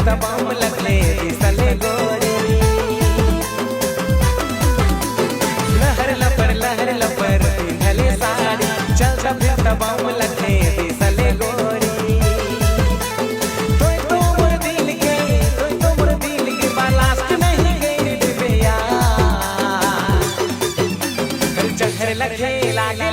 फिरता बम लगले दिसले गोरी लहर लपर पिंधले साड़ी चलता फिरता बम लगले दिसले गोरी तोय तो मोर दिल के बालास्ट नहीं गई दिव्या चहर लगे लागे